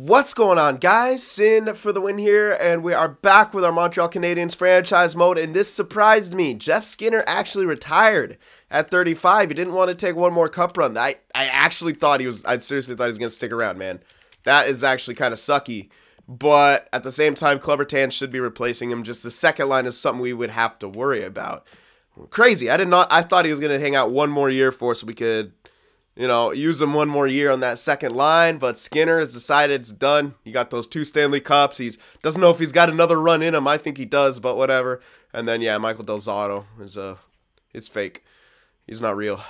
What's going on, guys? Cyn for the win here, and we are back with our Montreal Canadiens franchise mode, and this surprised me. Jeff Skinner actually retired at 35. He didn't want to take one more cup run. I actually thought I seriously thought he was going to stick around, man. That is actually kind of sucky. But at the same time, CynFtWProductions should be replacing him. Just the second line is something we would have to worry about. Crazy. I thought he was going to hang out one more year for us so we could, you know, use him one more year on that second line, but Skinner has decided it's done. He got those 2 Stanley Cups. He doesn't know if he's got another run in him. I think he does, but whatever. And then, yeah, Michael Del Zotto is it's fake. He's not real.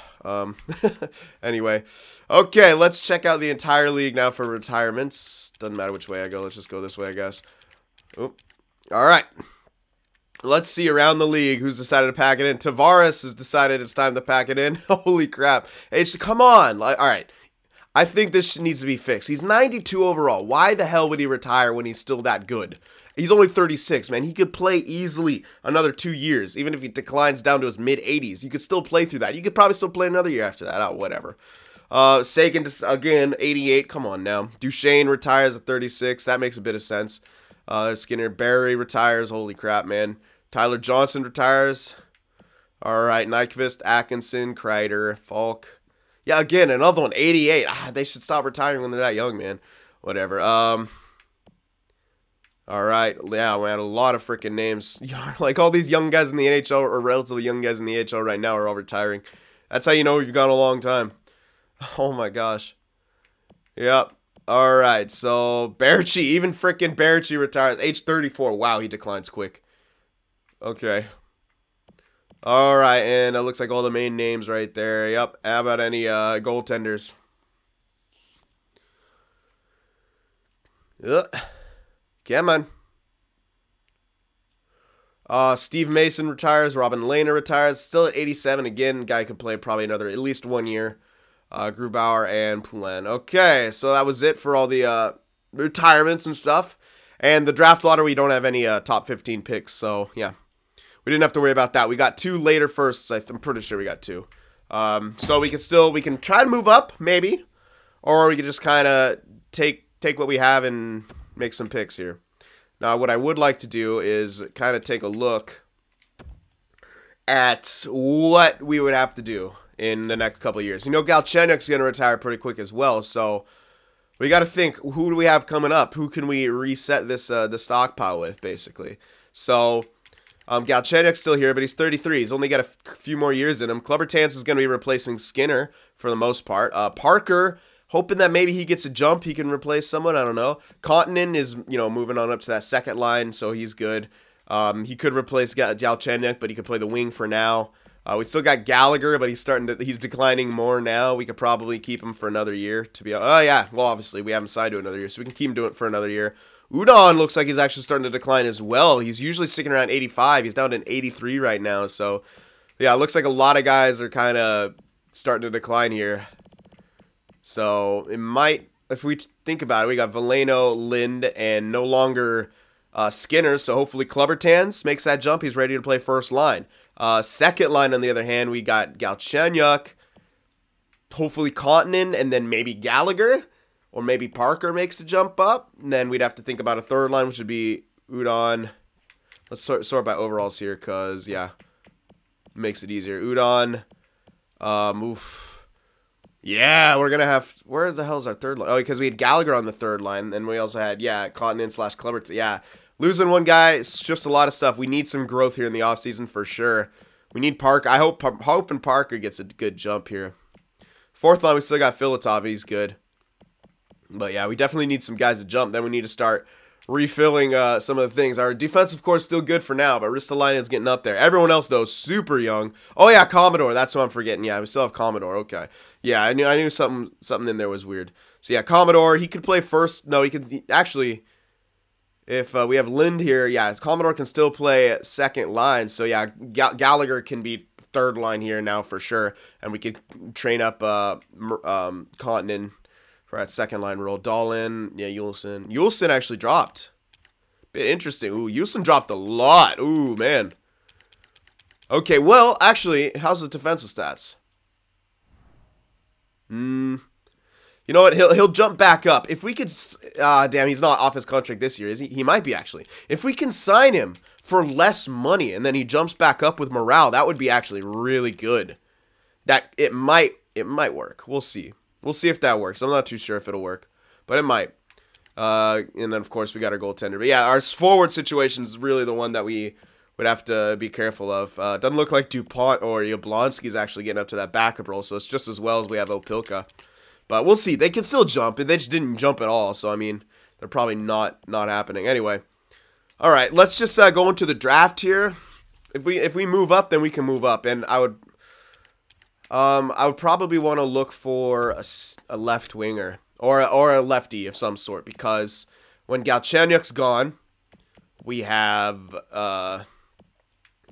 Anyway, okay, let's check out the entire league now for retirements. Doesn't matter which way I go. Let's just go this way, I guess. Oop. All right. Let's see around the league who's decided to pack it in. Tavares has decided it's time to pack it in. Holy crap. Come on. All right. I think this needs to be fixed. He's 92 overall. Why the hell would he retire when he's still that good? He's only 36, man. He could play easily another 2 years. Even if he declines down to his mid-80s, you could still play through that. You could probably still play another year after that. Oh, whatever. Sagan, again, 88. Come on now. Duchesne retires at 36. That makes a bit of sense. Skinner, Barry retires. Holy crap, man. Tyler Johnson retires. All right, Nyquist, Atkinson, Kreider, Falk. Yeah, again, another one, 88. They should stop retiring when they're that young, man. Whatever. All right, yeah, we had a lot of freaking names. Like, all these young guys in the NHL, or relatively young guys in the NHL right now, are all retiring. That's how you know we've gone a long time. Oh, my gosh. Yep. All right, so Berchi, even freaking Berchi retires. Age 34. Wow, he declines quick. Okay. All right, and it looks like all the main names right there. Yep. How about any goaltenders? Come on. Steve Mason retires. Robin Lehner retires. Still at 87. Again, guy could play probably another at least 1 year. Grubauer and Poulin. Okay, so that was it for all the retirements and stuff. And the draft lottery, we don't have any top 15 picks, so yeah. We didn't have to worry about that. We got 2 later firsts. I'm pretty sure we got 2. So we can try to move up, maybe. Or we can just kind of take what we have and make some picks here. Now, what I would like to do is kind of take a look at what we would have to do in the next couple of years. You know, Galchenyuk's going to retire pretty quick as well, so we got to think, who do we have coming up? Who can we reset this the stockpile with, basically? So, Galchenyuk's still here, but he's 33. He's only got a few more years in him. CynFtWProductions is going to be replacing Skinner for the most part. Parker, hoping that maybe he gets a jump, he can replace someone. I don't know. Kontanen is, you know, moving on up to that second line, so he's good. He could replace Galchenyuk, but he could play the wing for now. We still got Gallagher, but he's declining more now. We could probably keep him for another year. Oh yeah, well obviously we haven't signed to another year, so we can keep him doing it for another year. Udon looks like he's actually starting to decline as well. He's usually sticking around 85. He's down to 83 right now. So yeah, it looks like a lot of guys are kind of starting to decline here. So it might, if we think about it, we got Veleno, Lind, and no longer Skinner. So hopefully CynFtWProductions makes that jump. He's ready to play first line. Second line, on the other hand, we got Galchenyuk, hopefully Kontanen, and then maybe Gallagher, or maybe Parker makes the jump up. And then we'd have to think about a third line, which would be Udon. Let's sort by overalls here, because, yeah, makes it easier. Udon, oof. Yeah, we're going to have, where the hell is our third line? Oh, because we had Gallagher on the third line, and we also had, yeah, Kontanen / CynFtWProductions, yeah. Losing one guy, it's just a lot of stuff. We need some growth here in the offseason for sure. We need Parker. I hope Parker gets a good jump here. Fourth line, we still got Filatov. He's good. But yeah, we definitely need some guys to jump. Then we need to start refilling some of the things. Our defensive core is still good for now, but Ristolainen's getting up there. Everyone else, though, super young. Oh yeah, Commodore. That's what I'm forgetting. Yeah, we still have Commodore. Okay. Yeah, I knew something in there was weird. So yeah, Commodore, he could play first. No, he could actually... If we have Lind here, yeah, Commodore can still play second line. So, yeah, Gallagher can be third line here now for sure. And we could train up Kontanen for that second line role. Dahlin, yeah, Yulson. Yulson actually dropped. Bit interesting. Ooh, Yulson dropped a lot. Ooh, man. Okay, well, actually, how's the defensive stats? You know what? He'll jump back up. If we could... damn, he's not off his contract this year, is he? He might be, actually. If we can sign him for less money and then he jumps back up with morale, that would be actually really good. It might work. We'll see. We'll see if that works. I'm not too sure if it'll work, but it might. And then, of course, we got our goaltender. But, yeah, our forward situation is really the one that we would have to be careful of. Doesn't look like DuPont or Yablonski's actually getting up to that backup role, so it's just as well as we have Opilka. But we'll see. They can still jump. They just didn't jump at all. So, I mean, they're probably not happening. Anyway. All right. Let's just go into the draft here. If we move up, then we can move up. And I would probably want to look for a left winger. Or a lefty of some sort. Because when Galchenyuk's gone, we have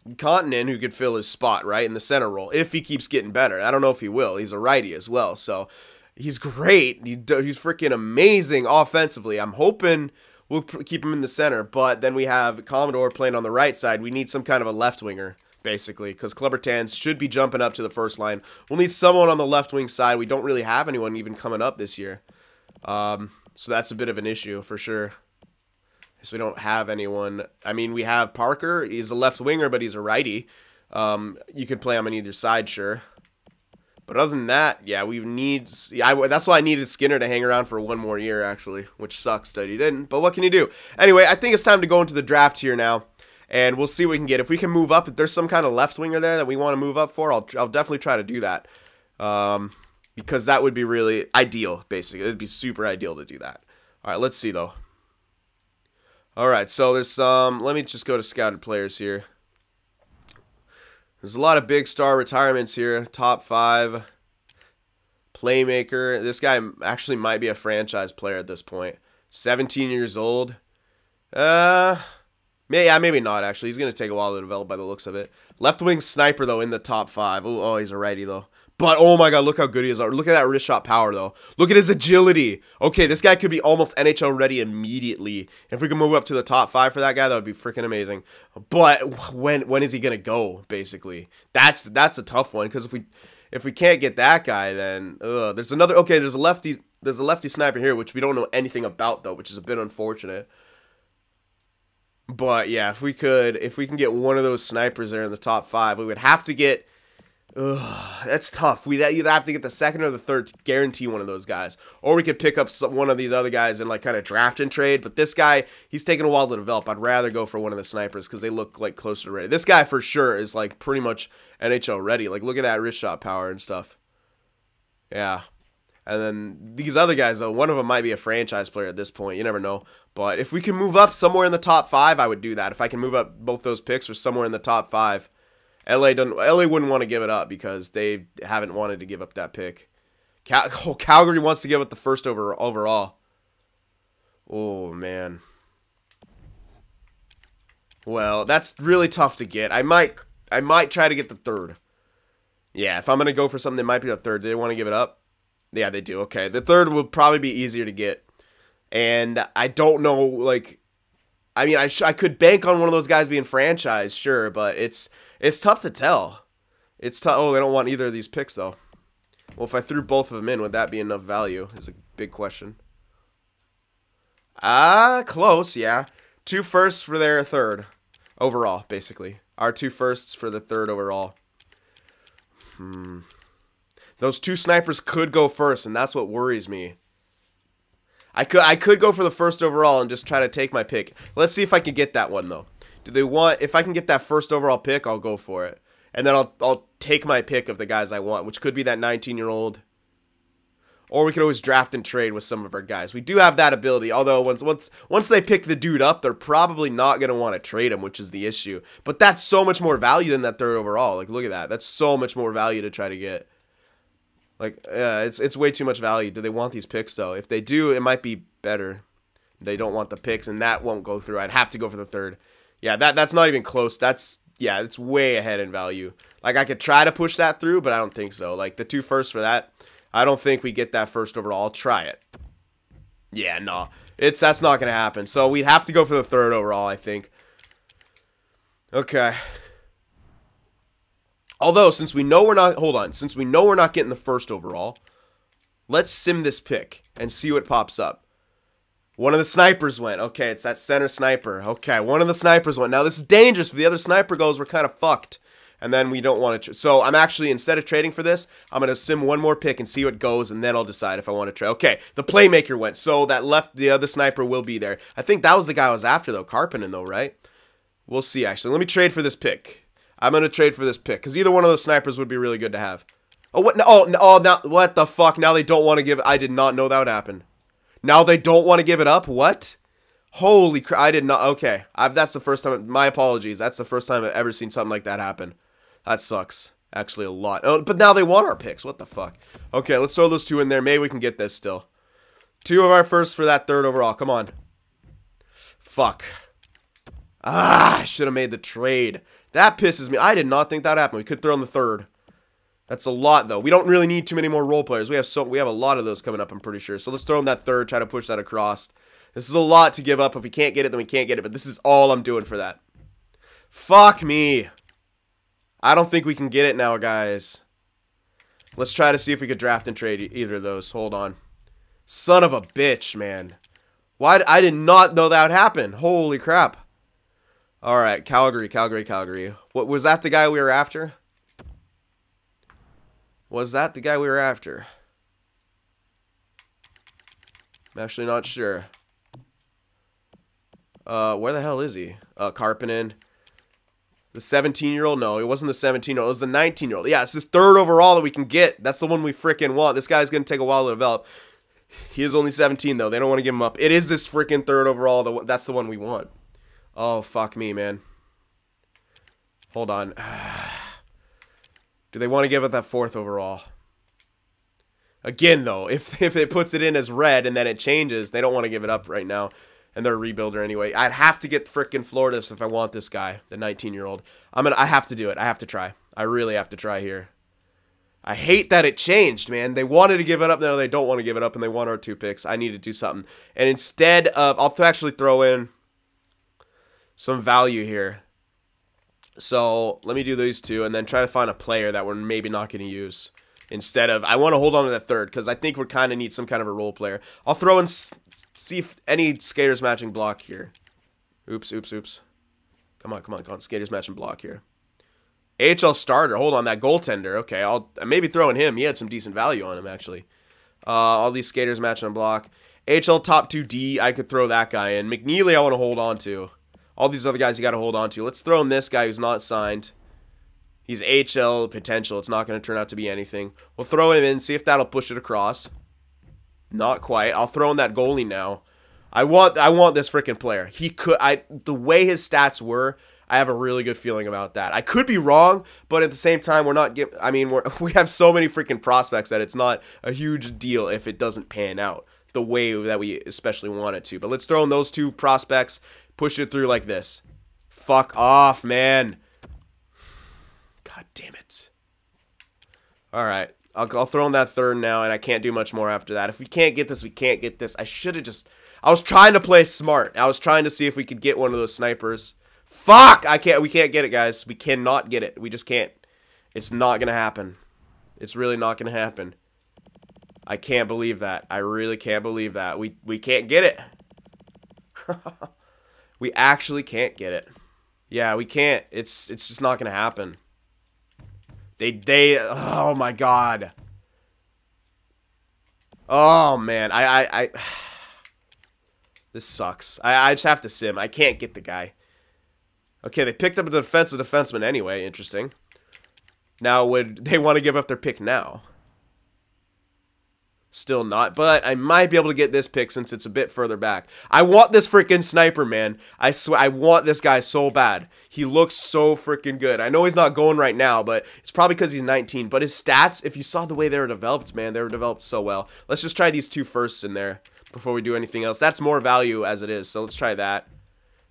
Kontanen who could fill his spot, right? In the center role. If he keeps getting better. I don't know if he will. He's a righty as well. So... he's great. He's freaking amazing offensively. I'm hoping we'll keep him in the center. But then we have Commodore playing on the right side. We need some kind of a left winger, basically, because Klebertans should be jumping up to the first line. We'll need someone on the left wing side. We don't really have anyone even coming up this year. So that's a bit of an issue for sure. So we don't have anyone. I mean, we have Parker. He's a left winger, but he's a righty. You could play him on either side, sure. But other than that, yeah, we need... that's why I needed Skinner to hang around for one more year, actually, which sucks that he didn't. But what can you do? Anyway, I think it's time to go into the draft here now, and we'll see what we can get. If we can move up, if there's some kind of left winger there that we want to move up for, I'll definitely try to do that, because that would be really ideal, basically. It would be super ideal to do that. All right, let's see, though. All right, so there's some... let me just go to scouted players here. There's a lot of big star retirements here. Top 5. Playmaker. This guy actually might be a franchise player at this point. 17 years old. Yeah, maybe not, actually. He's going to take a while to develop by the looks of it. Left wing sniper, though, in the top 5. Oh, he's a righty, though. But, oh my god, look how good he is. Look at that wrist shot power, though. Look at his agility. Okay, this guy could be almost NHL ready immediately. If we can move up to the top 5 for that guy, that would be freaking amazing. But when is he going to go, basically? That's a tough one, because if we can't get that guy, then there's another... okay, there's a lefty sniper here, which we don't know anything about, though, which is a bit unfortunate. But, yeah, if we can get one of those snipers there in the top 5, we would have to get... that's tough. We'd either have to get the second or the third to guarantee one of those guys. Or we could pick up one of these other guys and like kind of draft and trade. But this guy, he's taking a while to develop. I'd rather go for one of the snipers because they look like closer to ready. This guy for sure is like pretty much NHL ready. Like look at that wrist shot power and stuff. Yeah. And then these other guys, though, one of them might be a franchise player at this point. You never know. But if we can move up somewhere in the top 5, I would do that. If I can move up both those picks or somewhere in the top 5. LA wouldn't want to give it up because they haven't wanted to give up that pick. Calgary wants to give up the first overall. Oh, man. Well, that's really tough to get. I might try to get the third. Yeah, if I'm going to go for something, it might be the third. Do they want to give it up? Yeah, they do. Okay, the third will probably be easier to get. And I don't know, like... I mean, I could bank on one of those guys being franchised, sure, but it's tough to tell. It's tough. Oh, they don't want either of these picks, though. Well, if I threw both of them in, would that be enough value? Is a big question. Close, yeah. 2 firsts for their third overall, basically. Our 2 firsts for the third overall. Those 2 snipers could go first, and that's what worries me. I could go for the first overall and just try to take my pick. Let's see if I can get that one, though. Do they want... if I can get that first overall pick, I'll go for it. And then I'll take my pick of the guys I want, which could be that 19-year-old. Or we could always draft and trade with some of our guys. We do have that ability, although once they pick the dude up, they're probably not going to want to trade him, which is the issue. But that's so much more value than that third overall. Like, look at that. That's so much more value to try to get. Like, yeah, it's way too much value. Do they want these picks, though? If they do, it might be better. They don't want the picks, and that won't go through. I'd have to go for the third. Yeah, that's not even close. Yeah, it's way ahead in value. Like, I could try to push that through, but I don't think so. Like, the 2 firsts for that, I don't think we get that first overall. I'll try it. Yeah, no. That's not going to happen. So, we'd have to go for the third overall, I think. Okay. Although, since we know we're not... hold on. Since we know we're not getting the first overall, Let's sim this pick and see what pops up. One of the snipers went. Okay, it's that center sniper. Okay, one of the snipers went. Now, this is dangerous. If the other sniper goes, we're kind of fucked. And then we don't want to... So, I'm actually, instead of trading for this, I'm going to sim one more pick and see what goes, and then I'll decide if I want to trade. Okay, the playmaker went. So, the other sniper will be there. I think that was the guy I was after, though. Karpinen, though, right? We'll see, actually. Let me trade for this pick. I'm going to trade for this pick, because either one of those snipers would be really good to have. Oh, what? Oh, now, what the fuck? Now they don't want to give... I did not know that would happen. Now they don't want to give it up? What? Holy crap. I did not... Okay. That's the first time... My apologies. That's the first time I've ever seen something like that happen. That sucks. Actually, a lot. Oh, but now they want our picks. What the fuck? Okay, let's throw those two in there. Maybe we can get this still. 2 of our firsts for that 3rd overall. Come on. Fuck. I should have made the trade. That pisses me. I did not think that happened. We could throw in the 3rd. That's a lot, though. We don't really need too many more role players. We have a lot of those coming up, I'm pretty sure. So let's throw in that 3rd, try to push that across. This is a lot to give up. If we can't get it, then we can't get it. But this is all I'm doing for that. Fuck me. I don't think we can get it now, guys. Let's try to see if we could draft and trade either of those. Hold on. Son of a bitch, man. Why? I did not know that would happen. Holy crap. All right, Calgary. What was that? The guy we were after? Was that the guy we were after? I'm actually not sure. Where the hell is he? Karpinen. The 17-year-old? No, it wasn't the 17-year-old. It was the 19-year-old. Yeah, it's this 3rd overall that we can get. That's the one we freaking want. This guy's going to take a while to develop. He is only 17, though. They don't want to give him up. It is this freaking 3rd overall. That's the one we want. Oh, fuck me, man. Hold on. Do they want to give it that 4th overall? Again, though, if it puts it in as red and then it changes, they don't want to give it up right now. And they're a rebuilder anyway. I'd have to get frickin' Florida if I want this guy, the 19-year-old. I have to do it. I have to try. I really have to try here. I hate that it changed, man. They wanted to give it up. Now they don't want to give it up, and they want our 2 picks. I need to do something. And instead of... I'll actually throw in some value here. So, let me do these 2, and then try to find a player that we're maybe not going to use. Instead of, I want to hold on to that 3rd, because I think we kind of need some kind of a role player. I'll throw in, see if any skaters matching block here. Oops. Come on. Skaters matching block here. AHL starter. Hold on, that goaltender. Okay, I'll maybe throw in him. He had some decent value on him, actually. All these skaters matching on block. AHL top 2D, I could throw that guy in. McNeely I want to hold on to. All these other guys you got to hold on to. Let's throw in this guy who's not signed. He's AHL potential. It's not going to turn out to be anything. We'll throw him in, see if that'll push it across. Not quite. I'll throw in that goalie now. I want this freaking player. The way his stats were, I have a really good feeling about that. I could be wrong, but at the same time, we have so many freaking prospects that it's not a huge deal if it doesn't pan out the way that we especially want it to. But let's throw in those 2 prospects, push it through like this. Fuck off, man. God damn it. Alright. I'll throw in that 3rd now, and I can't do much more after that. If we can't get this, we can't get this. I was trying to play smart. I was trying to see if we could get one of those snipers. Fuck! We can't get it, guys. We cannot get it. We just can't. It's not going to happen. It's really not going to happen. I can't believe that. I really can't believe that. We can't get it. We actually can't get it. Yeah, we can't. It's just not going to happen. Oh my god. Oh man, this sucks. I just have to sim. I can't get the guy. Okay, they picked up a defenseman anyway. Interesting. Now, would they want to give up their pick now? Still not, but I might be able to get this pick since it's a bit further back. I want this freaking sniper, man. I swear, I want this guy so bad. He looks so freaking good. I know he's not going right now, but it's probably because he's 19. But his stats, if you saw the way they were developed, man, they were developed so well. Let's just try these 2 firsts in there before we do anything else. That's more value as it is, so let's try that.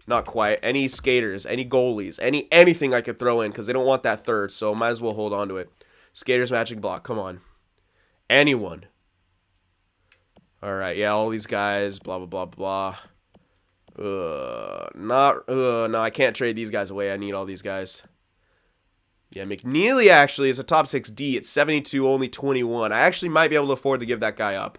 Not quite. Any skaters, any goalies, anything I could throw in because they don't want that 3rd, so might as well hold on to it. Skaters matching block, come on. Anyone. Alright, yeah, all these guys, blah, blah, blah, blah. No, I can't trade these guys away. I need all these guys. Yeah, McNeely actually is a top 6D. It's 72, only 21. I actually might be able to afford to give that guy up.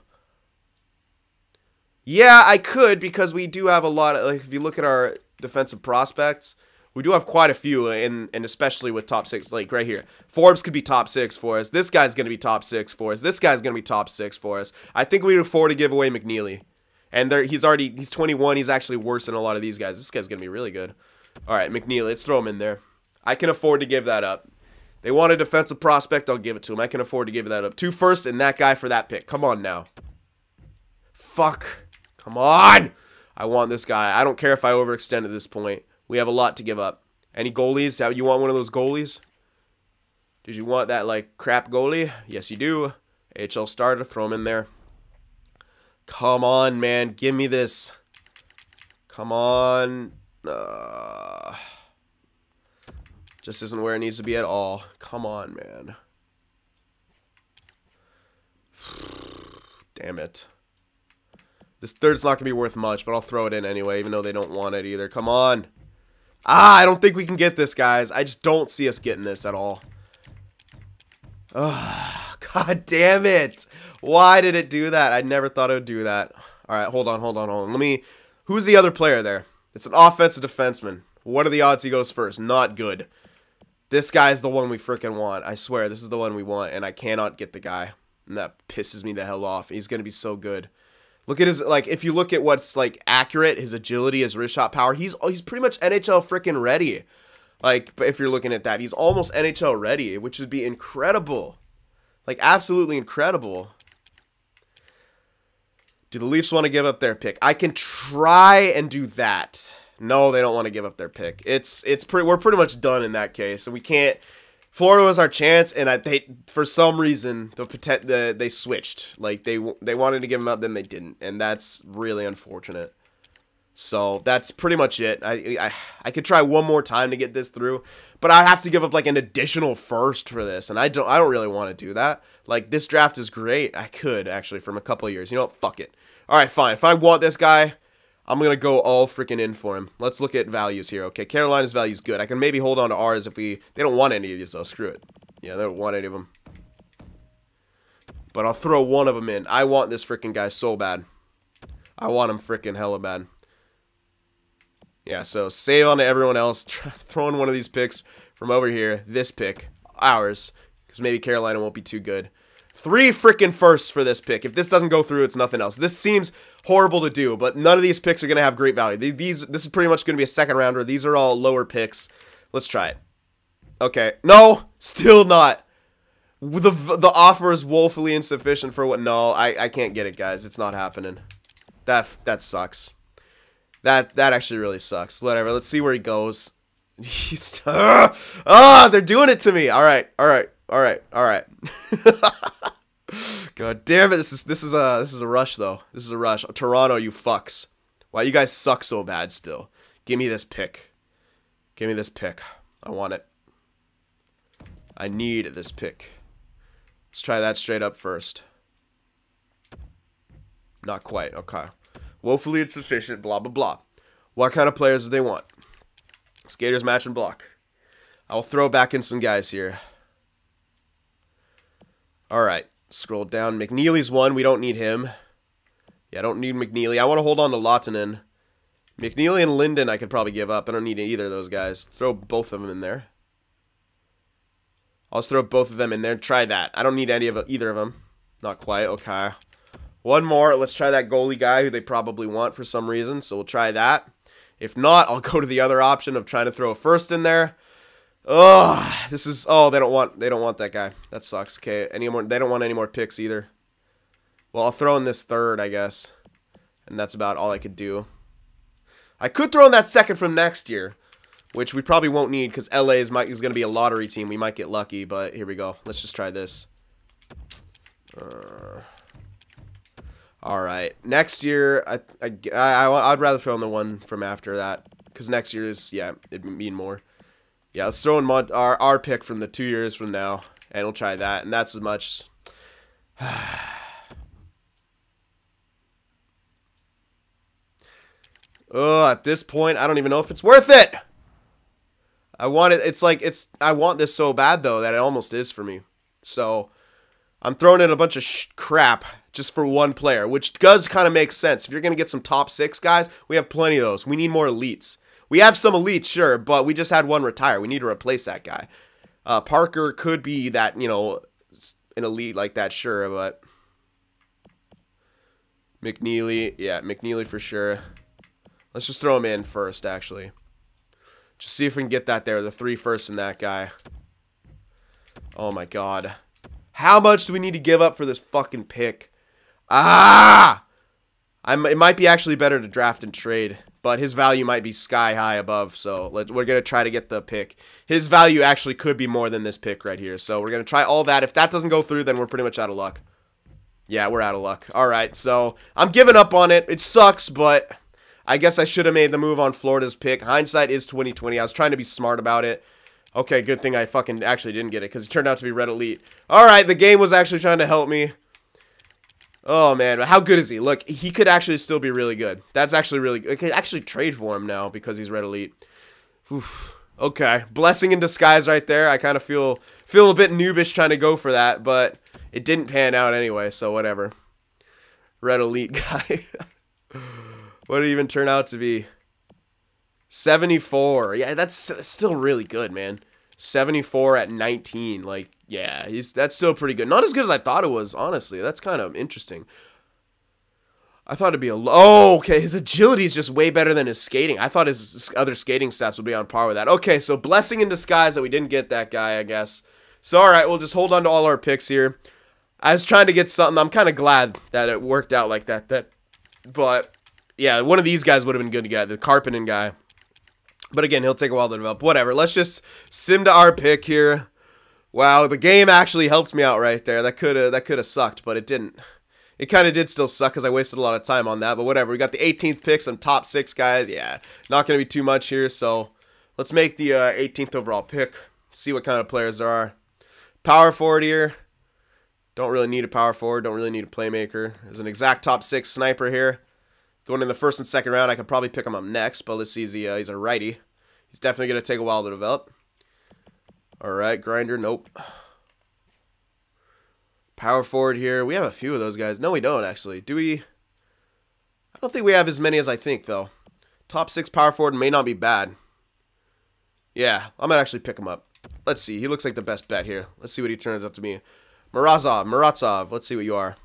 Yeah, I could, because we do have a lot of, like, if you look at our defensive prospects, we do have quite a few, and especially with top 6, like right here. Forbes could be top 6 for us. This guy's going to be top 6 for us. This guy's going to be top 6 for us. I think we can afford to give away McNeely. And he's 21. He's actually worse than a lot of these guys. This guy's going to be really good. All right, McNeely, let's throw him in there. I can afford to give that up. They want a defensive prospect, I'll give it to him. I can afford to give that up. 2 firsts and that guy for that pick. Come on now. Fuck. Come on! I want this guy. I don't care if I overextend at this point. We have a lot to give up. Any goalies? You want one of those goalies? Did you want that, like, crap goalie? Yes, you do. AHL starter. Throw him in there. Come on, man. Give me this. Come on. Just isn't where it needs to be at all. Come on, man. Damn it. This third's not going to be worth much, but I'll throw it in anyway, even though they don't want it either. Come on. I don't think we can get this, guys. I just don't see us getting this at all. God damn it. Why did it do that? I never thought it would do that. All right, hold on. Who's the other player there? It's an offensive defenseman. What are the odds he goes first? Not good. This guy's the one we freaking want. I swear, this is the one we want, and I cannot get the guy. And that pisses me the hell off. He's going to be so good. Look at his, like, if you look at what's, like, accurate, his agility, his wrist shot power, he's pretty much NHL freaking ready. Like, if you're looking at that, he's almost NHL ready, which would be incredible. Like, absolutely incredible. Do the Leafs want to give up their pick? I can try and do that. No, they don't want to give up their pick. We're pretty much done in that case, and we can't. Florida was our chance, and for some reason they switched. Like they wanted to give him up, then they didn't, and that's really unfortunate. So that's pretty much it. I could try one more time to get this through, but I have to give up like an additional first for this, and I don't really want to do that. Like, this draft is great. I could actually from a couple of years. You know what? Fuck it. All right, fine. If I want this guy, I'm going to go all freaking in for him. Let's look at values here. Okay, Carolina's value is good. I can maybe hold on to ours if they don't want any of these, though. Screw it. Yeah, they don't want any of them. But I'll throw one of them in. I want this freaking guy so bad. I want him freaking hella bad. Yeah, so save on to everyone else. Throw in one of these picks from over here. This pick. Ours. Because maybe Carolina won't be too good. 3 freaking firsts for this pick. If this doesn't go through, it's nothing else. This seems horrible to do, but none of these picks are going to have great value. This is pretty much going to be a second rounder. These are all lower picks. Let's try it. Okay. No, still not. The offer is woefully insufficient for what. No, I can't get it, guys. It's not happening. That sucks. That actually really sucks. Whatever. Let's see where he goes. He's they're doing it to me. All right. God damn it! This is a rush though. This is a rush. Toronto, you fucks. Why you guys suck so bad still? Give me this pick. Give me this pick. I want it. I need this pick. Let's try that straight up first. Not quite. Okay. Woefully insufficient. Blah blah blah. What kind of players do they want? Skaters, match, and block. I'll throw back in some guys here. Alright, scroll down. McNeely's one. We don't need him. Yeah, I don't need McNeely. I want to hold on to Lahtinen. McNeely and Linden I could probably give up. I don't need either of those guys. Throw both of them in there. I'll just throw both of them in there. Try that. I don't need either of them. Not quite. Okay. One more. Let's try that goalie guy who they probably want for some reason. So we'll try that. If not, I'll go to the other option of trying to throw a first in there. Oh, this is. Oh, they don't want that guy. That sucks. Okay, they don't want any more picks either. Well, I'll throw in this third, I guess, and that's about all I could do. I could throw in that second from next year, which we probably won't need because LA is going to be a lottery team. We might get lucky, but here we go. Let's just try this. All right, next year I'd rather throw in the one from after that because next year is it'd mean more. Yeah, let's throw in our pick from the 2 years from now, and we'll try that, and that's as much. Oh, at this point, I don't even know if it's worth it. I want it. It's like I want this so bad though that it almost is for me. So I'm throwing in a bunch of crap just for one player, which does kind of make sense. If you're gonna get some top 6 guys, we have plenty of those. We need more elites. We have some elites, sure, but we just had one retire. We need to replace that guy. Parker could be that, you know, an elite like that, sure, but McNeely, yeah, McNeely for sure. Let's just throw him in first, actually. Just see if we can get that there, the 3 first in that guy. Oh my god. How much do we need to give up for this fucking pick? Ah! It might be actually better to draft and trade, but his value might be sky high above, so we're going to try to get the pick. His value actually could be more than this pick right here, so we're going to try all that. If that doesn't go through, then we're pretty much out of luck. Yeah, we're out of luck. All right, so I'm giving up on it. It sucks, but I guess I should have made the move on Florida's pick. Hindsight is 20/20. I was trying to be smart about it. Okay, good thing I fucking actually didn't get it because it turned out to be Red Elite. All right, the game was actually trying to help me. Oh, man. How good is he? Look, he could actually still be really good. That's actually really good. I could actually trade for him now because he's Red Elite. Oof. Okay. Blessing in disguise right there. I kind of feel a bit noobish trying to go for that, but it didn't pan out anyway, so whatever. Red Elite guy. What did it even turn out to be? 74. Yeah, that's still really good, man. 74 at 19. Like, yeah, that's still pretty good. Not as good as I thought it was, honestly. That's kind of interesting. I thought it'd be oh, okay. His agility is just way better than his skating. I thought his other skating stats would be on par with that. Okay, so blessing in disguise that we didn't get that guy, I guess. So, all right, we'll just hold on to all our picks here. I was trying to get something. I'm kind of glad that it worked out like that. But, yeah, one of these guys would have been good to get, the Karppinen guy. But again, he'll take a while to develop. Whatever. Let's just sim to our pick here. Wow, the game actually helped me out right there. That could have sucked, but it didn't. It kind of did still suck because I wasted a lot of time on that. But whatever. We got the 18th pick, some top 6 guys. Yeah, not going to be too much here. So let's make the 18th overall pick. See what kind of players there are. Power forward here. Don't really need a power forward. Don't really need a playmaker. There's an exact top 6 sniper here. Going in the first and second round, I could probably pick him up next, but let's see. He's a righty. He's definitely going to take a while to develop. All right, grinder, nope. Power forward here. We have a few of those guys. No, we don't, actually. Do we? I don't think we have as many as I think, though. Top 6 power forward may not be bad. Yeah, I might actually pick him up. Let's see. He looks like the best bet here. Let's see what he turns out to be. Murazov. Let's see what you are.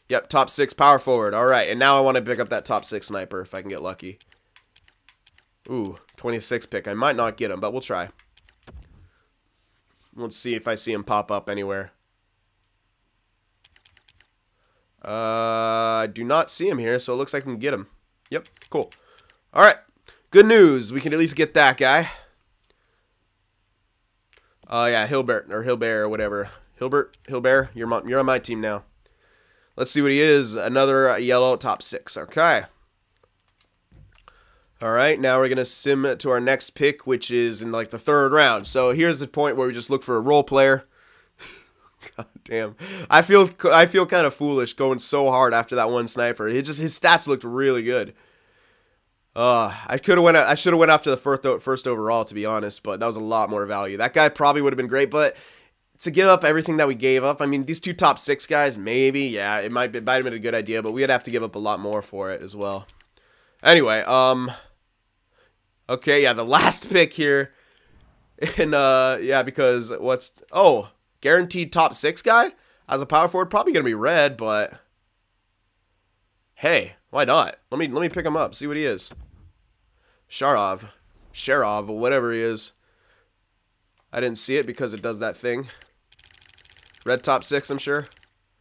Yep, top 6 power forward. All right, and now I want to pick up that top 6 sniper if I can get lucky. Ooh, 26 pick. I might not get him, but we'll try. Let's see if I see him pop up anywhere. I do not see him here, so it looks like I can get him. Yep, cool. All right, good news. We can at least get that guy. Yeah, Hilbert or whatever. Hilbert, you're on my team now. Let's see what he is. Another yellow top 6. Okay. All right, now we're going to sim to our next pick, which is in like the 3rd round. So here's the point where we just look for a role player. God damn. I feel kind of foolish going so hard after that one sniper. His stats looked really good. I should have went after the first overall, to be honest, but that was a lot more value. That guy probably would have been great, but to give up everything that we gave up, I mean, these 2 top 6 guys, maybe, yeah, it might have been a good idea, but we'd have to give up a lot more for it as well. Anyway, okay, yeah, the last pick here, and, yeah, because guaranteed top 6 guy as a power forward, probably going to be red, but, hey, why not? Let me pick him up, see what he is. Sharov, whatever he is. I didn't see it because it does that thing. Red top 6, I'm sure.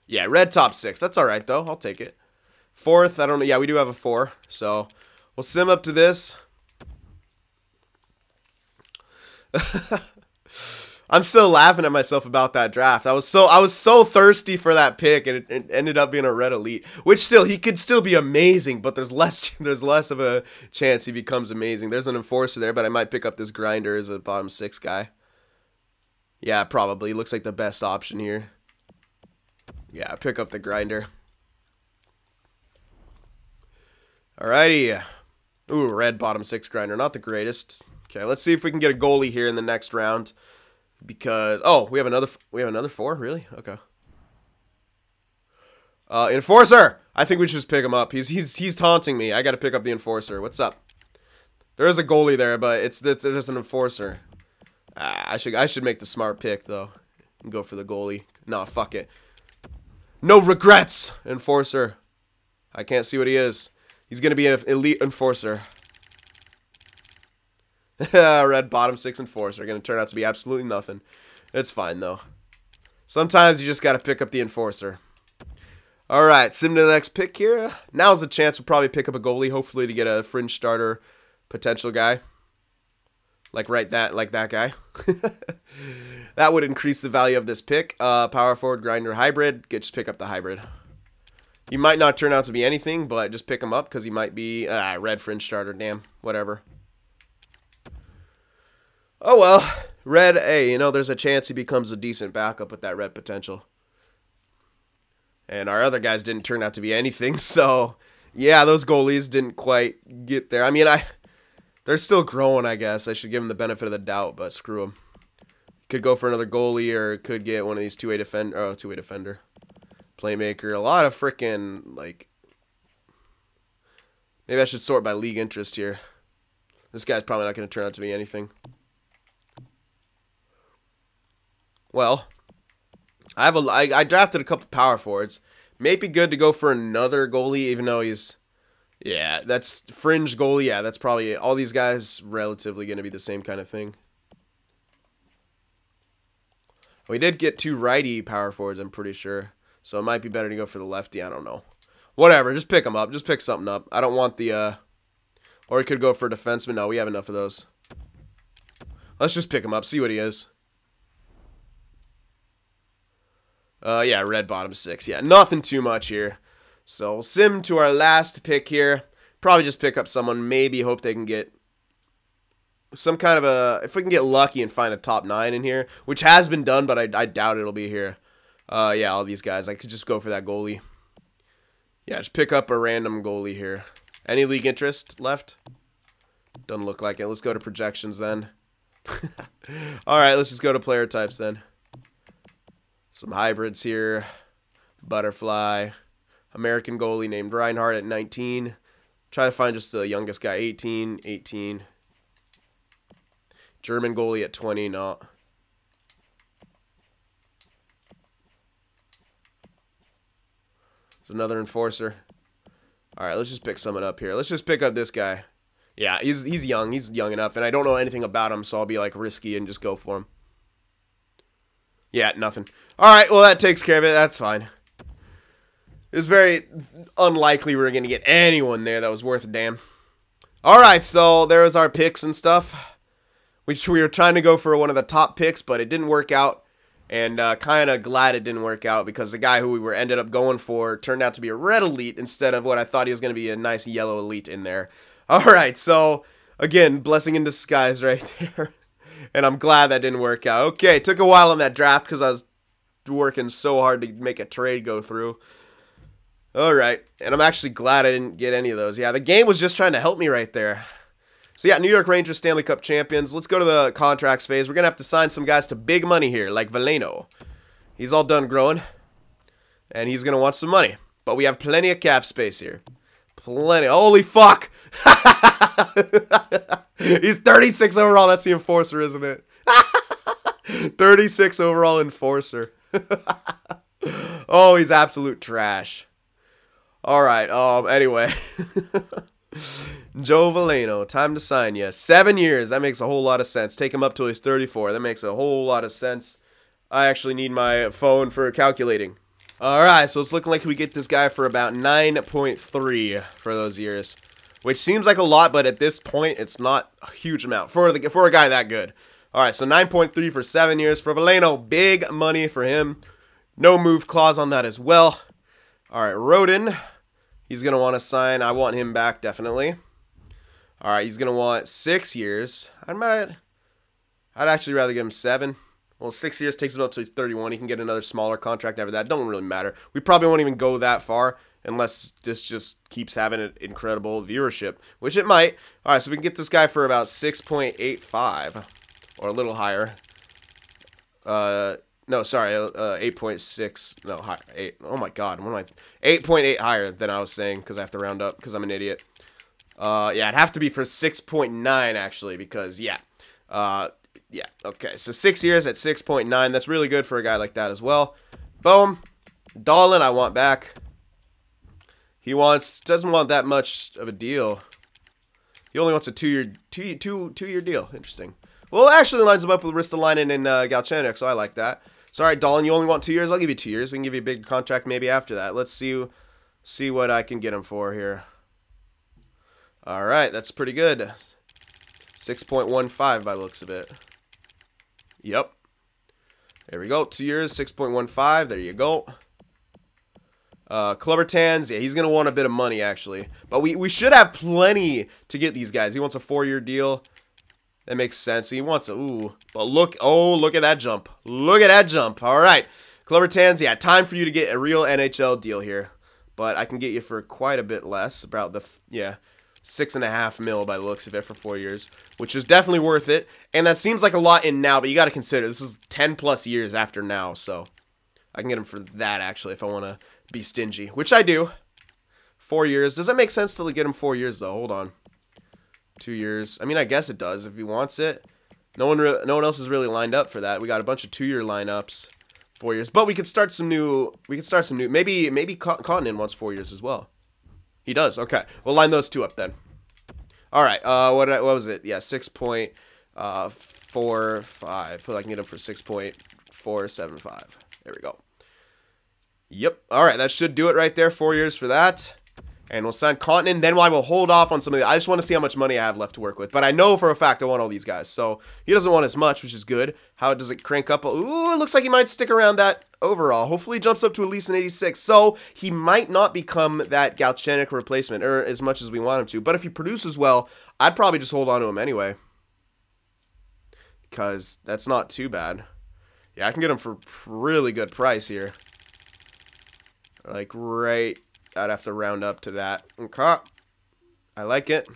Yeah, red top 6. That's all right, though. I'll take it. 4th, I don't know. Yeah, we do have a 4. So we'll sim up to this. I'm still laughing at myself about that draft. I was so thirsty for that pick, and it ended up being a red elite. Which still, he could still be amazing, but there's less of a chance he becomes amazing. There's an enforcer there, but I might pick up this grinder as a bottom 6 guy. Yeah, probably. Looks like the best option here. Yeah, pick up the grinder. Alrighty. Ooh, red bottom 6 grinder. Not the greatest. Okay, let's see if we can get a goalie here in the next round. Because we have another 4, really? Okay. Enforcer. I think we should just pick him up. He's taunting me. I got to pick up the Enforcer. What's up? There is a goalie there, but it's an Enforcer. I should make the smart pick though and go for the goalie. Nah, fuck it. No regrets, Enforcer. I can't see what he is. He's gonna be an elite Enforcer. Red bottom 6 Enforcer. Gonna turn out to be absolutely nothing. It's fine though. Sometimes you just gotta pick up the Enforcer. All right, sim to the next pick here. Now's the chance we'll probably pick up a goalie, hopefully to get a fringe starter potential guy. Like that guy. That would increase the value of this pick. Power forward, grinder, hybrid. Just pick up the hybrid. He might not turn out to be anything, but just pick him up because he might be red fringe starter. Damn, whatever. Oh well, red. Hey, you know there's a chance he becomes a decent backup with that red potential. And our other guys didn't turn out to be anything, so yeah, those goalies didn't quite get there. I mean, they're still growing, I guess. I should give them the benefit of the doubt, but screw them. Could go for another goalie, or could get one of these two-way defender, playmaker. A lot of freaking like. Maybe I should sort by league interest here. This guy's probably not going to turn out to be anything. Well, I drafted a couple power forwards. Maybe good to go for another goalie, even though he's. Yeah, that's fringe goalie. Yeah, that's probably all these guys relatively going to be the same kind of thing. We did get 2 righty power forwards, I'm pretty sure. So it might be better to go for the lefty. I don't know. Whatever, just pick them up. Just pick something up. I don't want the, or we could go for a defenseman. No, we have enough of those. Let's just pick him up, see what he is. Yeah, red bottom 6. Yeah, nothing too much here. So we'll sim to our last pick here. Probably just pick up someone. Maybe hope they can get some kind of a... If we can get lucky and find a top 9 in here. Which has been done, but I doubt it'll be here. Yeah, all these guys. I could just go for that goalie. Yeah, just pick up a random goalie here. Any league interest left? Doesn't look like it. Let's go to projections then. Alright, let's just go to player types then. Some hybrids here. Butterfly. American goalie named Reinhardt at 19. Try to find just the youngest guy. 18. 18. German goalie at 20. No. There's another enforcer. Alright, let's just pick someone up here. Let's just pick up this guy. Yeah, he's young. He's young enough. And I don't know anything about him, so I'll be like risky and just go for him. Yeah, nothing. Alright, well that takes care of it. That's fine. It was very unlikely we were going to get anyone there that was worth a damn. Alright, so there was our picks and stuff. Which we were trying to go for one of the top picks, but it didn't work out. And kind of glad it didn't work out because the guy who we ended up going for turned out to be a red elite instead of what I thought he was going to be a nice yellow elite in there. Alright, so again, blessing in disguise right there. And I'm glad that didn't work out. Okay, it took a while on that draft because I was working so hard to make a trade go through. Alright, and I'm actually glad I didn't get any of those. Yeah, the game was just trying to help me right there. So yeah, New York Rangers Stanley Cup champions. Let's go to the contracts phase. We're going to have to sign some guys to big money here, like Veleno. He's all done growing, and he's going to want some money. But we have plenty of cap space here. Plenty. Holy fuck! He's 36 overall. That's the enforcer, isn't it? 36 overall enforcer. Oh, he's absolute trash. Alright, anyway. Joe Veleno, time to sign you. 7 years, that makes a whole lot of sense. Take him up till he's 34. That makes a whole lot of sense. I actually need my phone for calculating. Alright, so it's looking like we get this guy for about 9.3 for those years. Which seems like a lot, but at this point, it's not a huge amount for a guy that good. Alright, so 9.3 for 7 years for Veleno. Big money for him. No move clause on that as well. Alright, Rodin. He's going to want to sign. I want him back, definitely. Alright, he's going to want 6 years. I'd actually rather give him 7. Well, 6 years takes him up till he's 31. He can get another smaller contract after that. Don't really matter. We probably won't even go that far. unless this just keeps having an incredible viewership, which it might. All right, so we can get this guy for about 6.85 or a little higher. No, sorry, 8.6. No, higher. 8. Oh my God, what am I? 8.8 higher than I was saying because I have to round up because I'm an idiot. Yeah, it'd have to be for 6.9 actually because yeah, yeah. Okay, so 6 years at 6.9. That's really good for a guy like that as well. Boom, Dahlin, I want back. He doesn't want that much of a deal. He only wants a two-year deal. Interesting. Well, it actually lines him up with Ristolainen and Galchenyuk, so I like that. So, all right, Dahlin, you only want 2 years? I'll give you 2 years. We can give you a big contract maybe after that. Let's see what I can get him for here. All right, that's pretty good. 6.15 by the looks of it. Yep. There we go. 2 years, 6.15. There you go. Clubbertans, yeah, he's going to want a bit of money, actually. But we should have plenty to get these guys. He wants a 4-year deal. That makes sense. He wants a, ooh. But look, oh, look at that jump. Look at that jump. All right. Clubbertans, yeah, time for you to get a real NHL deal here. But I can get you for quite a bit less. About the, yeah, 6.5 mil by the looks of it for 4 years. Which is definitely worth it. And that seems like a lot in now, but you got to consider this is 10 plus years after now. So I can get him for that, actually, if I want to be stingy. Which I do. 4 years. Does that make sense to get him 4 years, though? Hold on. 2 years. I mean, I guess it does if he wants it. No one else is really lined up for that. We got a bunch of 2-year lineups, 4 years. But we could start some new. Maybe Continent wants 4 years as well. He does. Okay, we'll line those two up then. All right. What was it? Yeah, 6.45. Well, I can get him for 6.475. There we go. Yep. All right, that should do it right there. 4 years for that. And we'll sign Continent. Then I will hold off on some of the... I just want to see how much money I have left to work with. But I know for a fact I want all these guys. So he doesn't want as much, which is good. How does it crank up? Ooh, it looks like he might stick around that overall. Hopefully he jumps up to at least an 86. So he might not become that Galchenyuk replacement, or as much as we want him to. But if he produces well, I'd probably just hold on to him anyway. Because that's not too bad. Yeah, I can get him for a really good price here. Like right... I'd have to round up to that. Okay. I like it.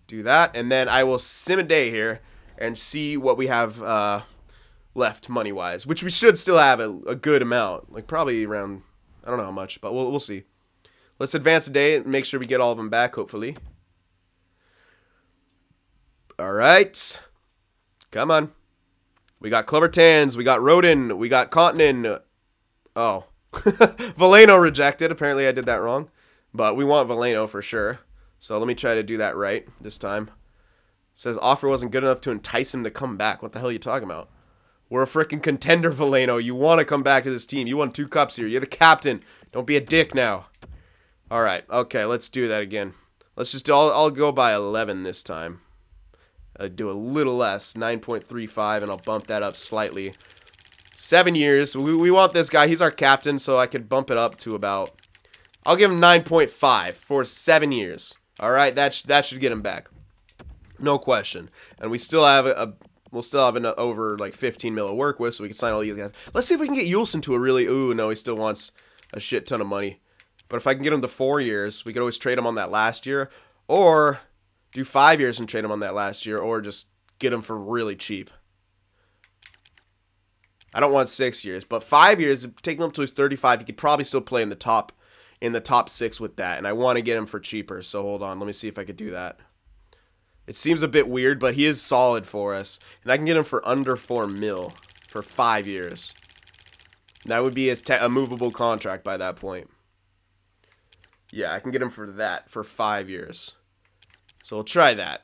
Do that. And then I will sim a day here and see what we have left money-wise. Which we should still have a good amount. Like probably around, I don't know how much, but we'll see. Let's advance a day and make sure we get all of them back, hopefully. All right. Come on. We got Clubbertans. We got Rodin. We got Continent. Oh. Veleno rejected. Apparently I did that wrong. But we want Veleno for sure. So let me try to do that right this time. It says offer wasn't good enough to entice him to come back. What the hell are you talking about? We're a freaking contender, Veleno. You want to come back to this team. You won 2 cups here. You're the captain. Don't be a dick now. Alright. Okay, let's do that again. Let's just do... I'll go by 11 this time. I'll do a little less. 9.35 and I'll bump that up slightly. 7 years. We want this guy. He's our captain, so I could bump it up to about... I'll give him 9.5 for 7 years. All right, that should get him back, no question. And we still have we'll still have over like 15 mil to work with, so we can sign all these guys. Let's see if we can get Juulsen to a really... Ooh, no, he still wants a shit ton of money. But if I can get him to 4 years, we could always trade him on that last year, or do 5 years and trade him on that last year, or just get him for really cheap. I don't want 6 years, but 5 years, taking him up to his 35, he could probably still play in the top 6 with that. And I want to get him for cheaper. So hold on, let me see if I could do that. It seems a bit weird, but he is solid for us, and I can get him for under 4 mil for 5 years. That would be a movable contract by that point. Yeah, I can get him for that for 5 years. So we'll try that.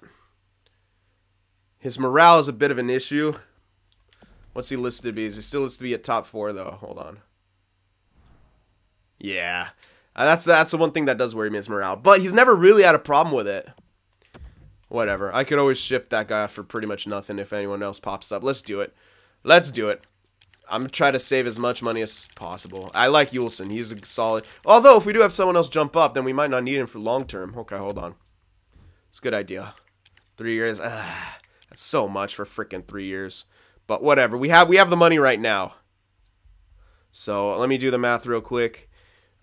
His morale is a bit of an issue. What's he listed to be? Is he still listed to be at top 4, though? Hold on. Yeah. That's the one thing that does worry me, is morale. But he's never really had a problem with it. Whatever. I could always ship that guy for pretty much nothing if anyone else pops up. Let's do it. Let's do it. I'm going to try to save as much money as possible. I like Juulsen. He's a solid... Although, if we do have someone else jump up, then we might not need him for long term. Okay, hold on. It's a good idea. 3 years. That's so much for freaking 3 years. But whatever. We have the money right now. So let me do the math real quick.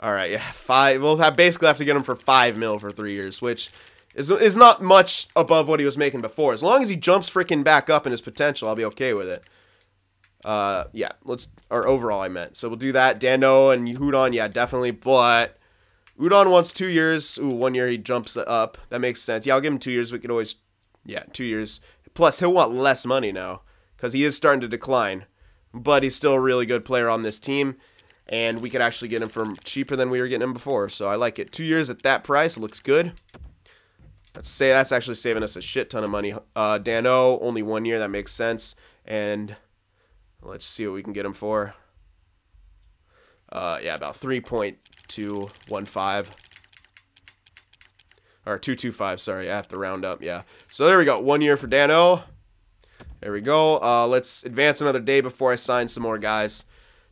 All right, yeah, 5. We'll basically have to get him for 5 mil for 3 years, which is not much above what he was making before. As long as he jumps freaking back up in his potential, I'll be okay with it. Yeah, or overall I meant. So we'll do that. Dano and Hudon, yeah, definitely. But Udon wants 2 years. Ooh, 1 year he jumps up. That makes sense. Yeah, I'll give him 2 years. We could always, yeah, 2 years. Plus, he'll want less money now because he is starting to decline. But he's still a really good player on this team. And we could actually get him for cheaper than we were getting him before. So I like it. 2 years at that price. Looks good. Let's say that's actually saving us a shit ton of money. Dano, only 1 year. That makes sense. And let's see what we can get him for. Yeah, about 3.215. Or 225, sorry. I have to round up, yeah. So there we go. 1 year for Dano. There we go. Let's advance another day before I sign some more guys.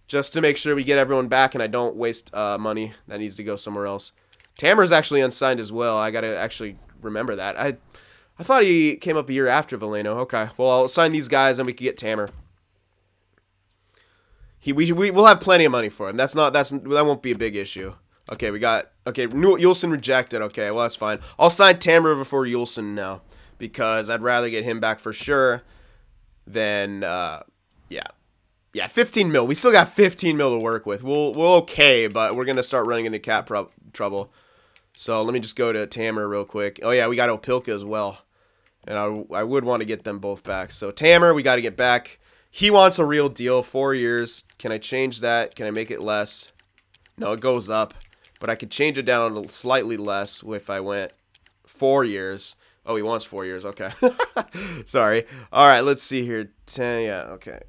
Just to make sure we get everyone back and I don't waste money that needs to go somewhere else. Tamer's actually unsigned as well. I got to actually remember that. I thought he came up a year after Valeno. Okay. Well, I'll sign these guys and we can get Tamer. We'll have plenty of money for him. That won't be a big issue. Okay, Yulson rejected. Okay, well that's fine. I'll sign Tamer before Yulson now because I'd rather get him back for sure than yeah, 15 mil. We still got 15 mil to work with. We're okay, but we're gonna start running into cap trouble. So let me just go to Tamer real quick. Oh yeah, we got Opilka as well, and I would want to get them both back. So Tamer, we got to get back. He wants a real deal, 4 years. Can I change that? Can I make it less? No, it goes up. But I could change it down slightly less if I went 4 years. Oh, he wants 4 years. Okay. Sorry. All right, let's see here. 10, yeah, okay.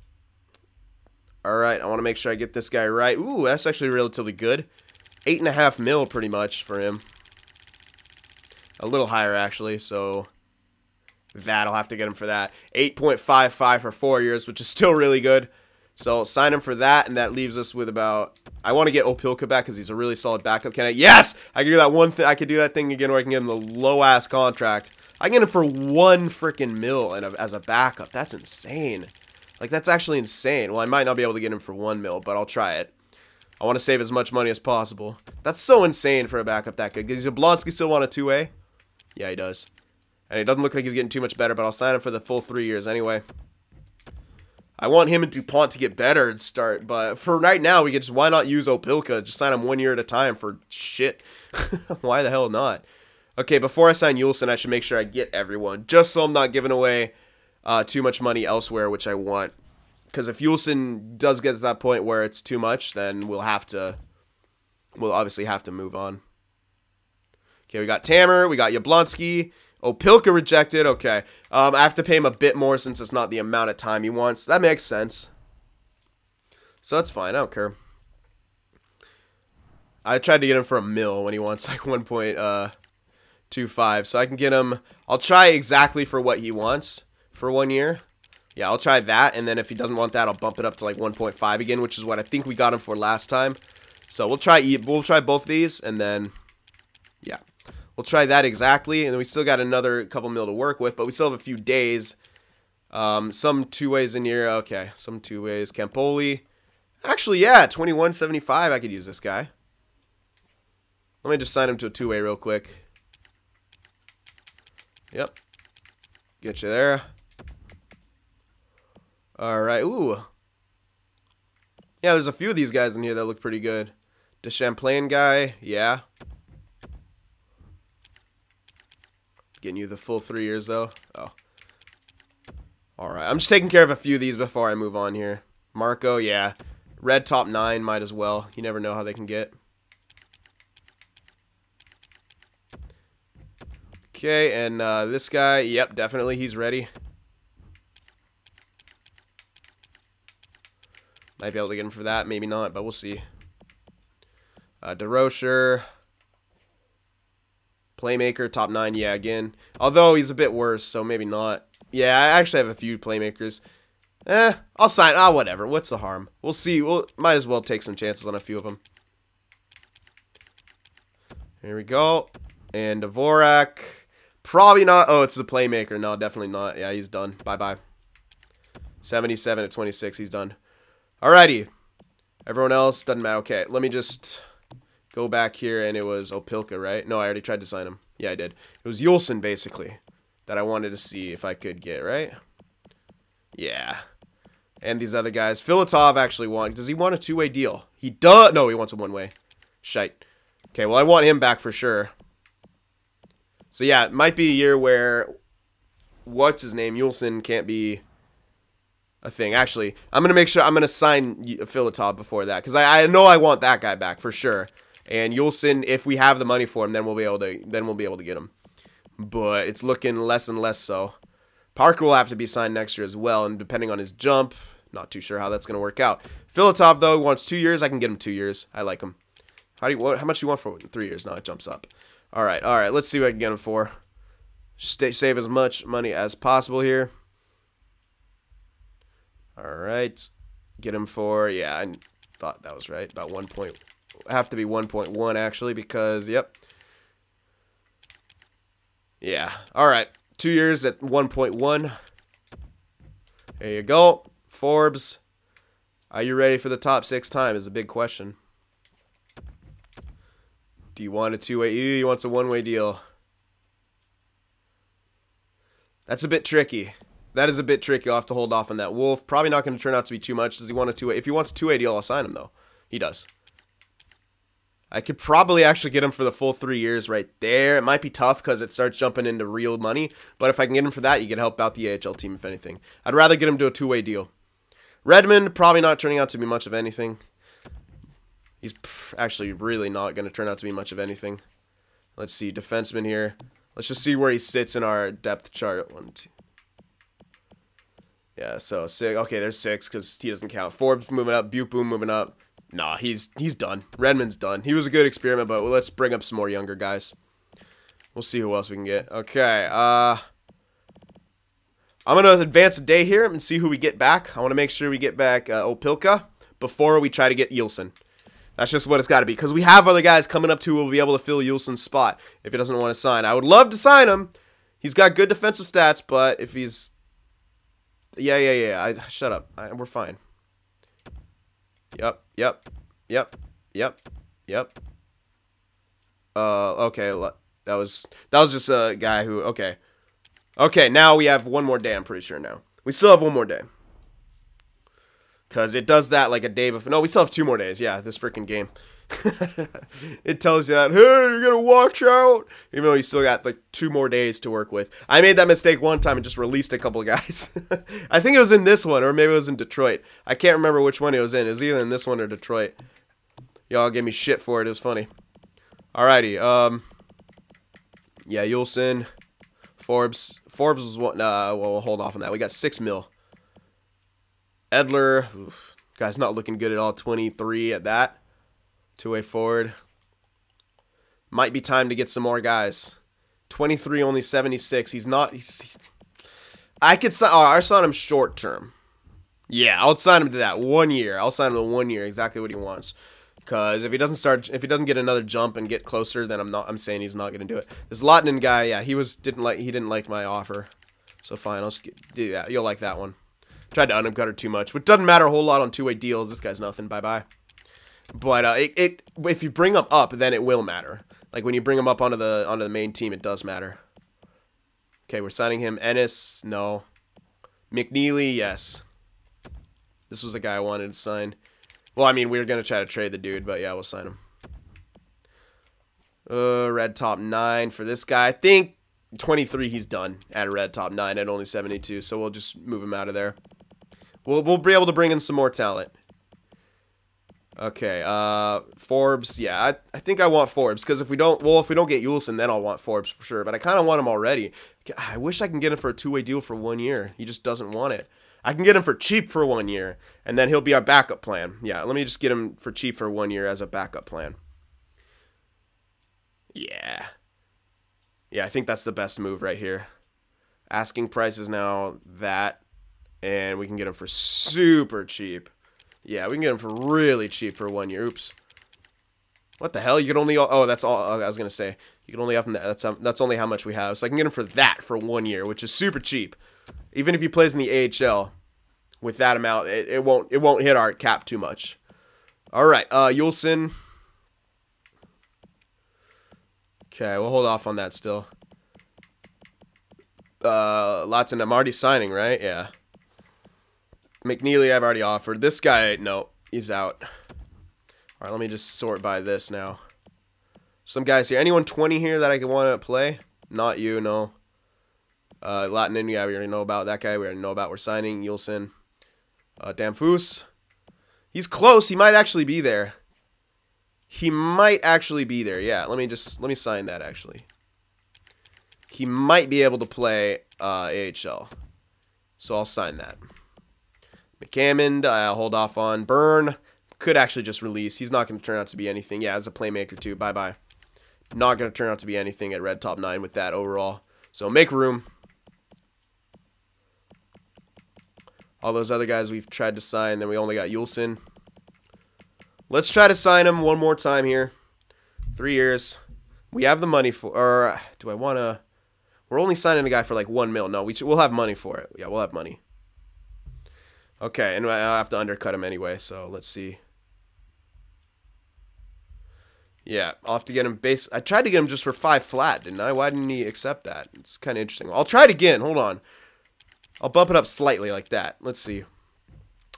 All right, I want to make sure I get this guy right. Ooh, that's actually relatively good. 8.5 mil pretty much for him. A little higher, actually, so that'll have to get him for that. 8.55 for 4 years, which is still really good. So I'll sign him for that, and that leaves us with about... I want to get Opilka back because he's a really solid backup candidate. Yes! I can do that one thing. I can do that thing again where I can give him the low-ass contract. I can get him for 1 freaking mil as a backup. That's insane. Like, that's actually insane. Well, I might not be able to get him for 1 mil, but I'll try it. I want to save as much money as possible. That's so insane for a backup that good. Does Jablonski still want a 2A? Yeah, he does. And it doesn't look like he's getting too much better, but I'll sign him for the full 3 years anyway. I want him and DuPont to get better and start, but for right now, we could just, why not use Opilka? Just sign him 1 year at a time for shit. Why the hell not? Okay, before I sign Yulson, I should make sure I get everyone, just so I'm not giving away too much money elsewhere, which I want. Because if Yulson does get to that point where it's too much, then we'll obviously have to move on. Okay, we got Tamer, we got Jablonski. Opilka rejected. Okay. I have to pay him a bit more since it's not the amount of time he wants. That makes sense. So that's fine. I don't care. I tried to get him for a mil when he wants like 1.25. So I can get him. I'll try exactly for what he wants for 1 year. Yeah, I'll try that. And then if he doesn't want that, I'll bump it up to like 1.5 again, which is what I think we got him for last time. So we'll try both these and then, yeah. We'll try that exactly, and then we still got another couple mil to work with, but we still have a few days. Some 2 ways in here. Okay, some 2 ways. Campoli. Actually, yeah, 21.75. I could use this guy. Let me just sign him to a 2-way real quick. Yep. Get you there. All right. Ooh. Yeah, there's a few of these guys in here that look pretty good. The Champlain guy. Yeah. Getting you the full 3 years, though. Oh. Alright, I'm just taking care of a few of these before I move on here. Marco, yeah. Red top 9, might as well. You never know how they can get. Okay, and this guy, yep, definitely he's ready. Might be able to get him for that, maybe not, but we'll see. DeRocher. Playmaker, top 9, yeah, again. Although he's a bit worse, so maybe not. Yeah, I actually have a few playmakers. I'll sign. Whatever. What's the harm? We'll see. Might as well take some chances on a few of them. Here we go. And Dvorak. Probably not. Oh, it's the playmaker. No, definitely not. Yeah, he's done. Bye-bye. 77 at 26. He's done. Alrighty. Everyone else, doesn't matter. Okay, let me just go back here, and it was Opilka, right? No, I already tried to sign him. Yeah, I did. It was Yulson, basically, that I wanted to see if I could get, right? Yeah. And these other guys. Filatov actually wants... Does he want a two-way deal? He does... No, he wants a one-way. Shite. Okay, well, I want him back for sure. So, yeah, it might be a year where... What's his name? Yulson can't be a thing. Actually, I'm going to make sure... I'm going to sign Filatov before that. Because I know I want that guy back for sure. And Yulson, if we have the money for him, then we'll be able to get him. But it's looking less and less so. Parker will have to be signed next year as well, and depending on his jump, not too sure how that's going to work out. Filatov, though, wants 2 years. I can get him 2 years. I like him. How much do you want for 3 years? No, it jumps up. All right. Let's see what I can get him for. Save as much money as possible here. All right. Get him for, yeah, I thought that was right. About 1 point. Have to be 1.1 actually, because, yep. Yeah. All right. 2 years at 1.1. There you go. Forbes, are you ready for the top 6 time is a big question. Do you want a two-way? He wants a one-way deal. That's a bit tricky. That is a bit tricky. I'll have to hold off on that. Wolf, probably not going to turn out to be too much. Does he want a two-way? If he wants a two-way deal, I'll sign him, though. He does. I could probably actually get him for the full 3 years right there. It might be tough because it starts jumping into real money. But if I can get him for that, you can help out the AHL team, if anything. I'd rather get him to a two-way deal. Redmond, probably not turning out to be much of anything. He's actually really not going to turn out to be much of anything. Let's see, defenseman here. Let's just see where he sits in our depth chart. 1, 2. Yeah, so 6. Okay, there's 6 because he doesn't count. Forbes moving up. Boom moving up. Nah, he's done. Redmond's done. He was a good experiment, but let's bring up some more younger guys. We'll see who else we can get. Okay, I'm going to advance a day here and see who we get back. I want to make sure we get back Opilka before we try to get Yulson. That's just what it's got to be, because we have other guys coming up too who will be able to fill Yulson's spot if he doesn't want to sign. I would love to sign him. He's got good defensive stats, but if he's... Yeah. Shut up. We're fine. Yep. Okay, that was just a guy who, okay, now we have one more day, I'm pretty sure now. We still have one more day. Because it does that like a day before. No, we still have 2 more days. Yeah, this freaking game. It tells you that, hey, you're going to watch out. Even though you still got like 2 more days to work with. I made that mistake one time and just released a couple of guys. I think it was in this one, or maybe it was in Detroit. I can't remember which one it was in. It was either in this one or Detroit. Y'all gave me shit for it. It was funny. Alrighty. Yeah, Yulson. Forbes was one. Well, we'll hold off on that. We got 6 mil. Edler. Oof, guy's not looking good at all. 23 at that. Two-way forward. Might be time to get some more guys. 23, only 76. He's not... I could sign... Oh, I sign him short term. Yeah, I'll sign him to that. 1 year. I'll sign him to 1 year. Exactly what he wants. Because if he doesn't get another jump and get closer, then I'm saying he's not going to do it. This Lotnin guy, yeah, he didn't like my offer. So fine, I'll just do that. You'll like that one. Tried to uncut too much, which doesn't matter a whole lot on two-way deals. This guy's nothing. Bye-bye. But if you bring him up, then it will matter. Like when you bring him up onto the main team, it does matter. Okay, we're signing him. Ennis, no. McNeely, yes. This was the guy I wanted to sign. Well, I mean, we were gonna try to trade the dude, but yeah, we'll sign him. Red top 9 for this guy. I think 23. He's done at a red top 9 at only 72. So we'll just move him out of there. We'll be able to bring in some more talent. Okay, Forbes, yeah, I think I want Forbes, because if we don't get Yulson, then I'll want Forbes for sure, but I kind of want him already. I wish I can get him for a two-way deal for 1 year. He just doesn't want it. I can get him for cheap for 1 year, and then he'll be our backup plan. Yeah, let me just get him for cheap for 1 year as a backup plan. Yeah. Yeah, I think that's the best move right here. Asking price is now that, and we can get him for super cheap. Yeah, we can get him for really cheap for 1 year. Oops. What the hell? You can only... Oh, that's all I was going to say. You can only up that. That's only how much we have. So I can get him for that for 1 year, which is super cheap. Even if he plays in the AHL, with that amount, it won't hit our cap too much. All right, Yulson. Okay, we'll hold off on that still. Lots of I'm already signing, right? Yeah. McNeely, I've already offered. This guy, no, he's out. All right, let me just sort by this now. Some guys here. Anyone 20 here that I could want to play? Not you, no. Latin, yeah, we already know about that guy. We already know about. We're signing Yulson. Damfus. He's close. He might actually be there. He might actually be there. Yeah, let me sign that actually. He might be able to play AHL. So I'll sign that. McCammond, I'll hold off on. Byrne could actually just release. He's not going to turn out to be anything. Yeah, as a playmaker too. Bye-bye. Not going to turn out to be anything at red top 9 with that overall. So make room. All those other guys we've tried to sign. Then we only got Yulson. Let's try to sign him one more time here. 3 years. We have the money for... Or do I want to... We're only signing a guy for like $1 million. No, we'll have money for it. Yeah, we'll have money. Okay, and I'll have to undercut him anyway, so let's see. Yeah, I'll have to get him base. I tried to get him just for 5 flat, didn't I? Why didn't he accept that? It's kind of interesting. I'll try it again. Hold on. I'll bump it up slightly like that. Let's see.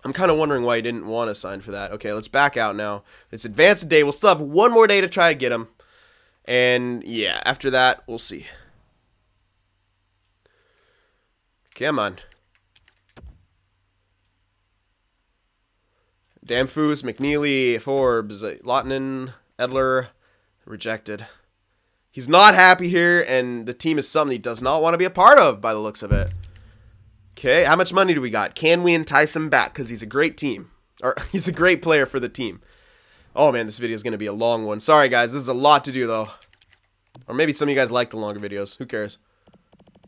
I'm kind of wondering why he didn't want to sign for that. Okay, let's back out now. Let's advance a day. We'll still have one more day to try to get him. And, yeah, after that, we'll see. Come on. Damfus, McNeely, Forbes, Lottinen, Edler, rejected. He's not happy here, and the team is something he does not want to be a part of, by the looks of it. Okay, how much money do we got? Can we entice him back? Because he's a great team. Or he's a great player for the team. Oh, man, this video is going to be a long one. Sorry, guys. This is a lot to do, though. Or maybe some of you guys like the longer videos. Who cares?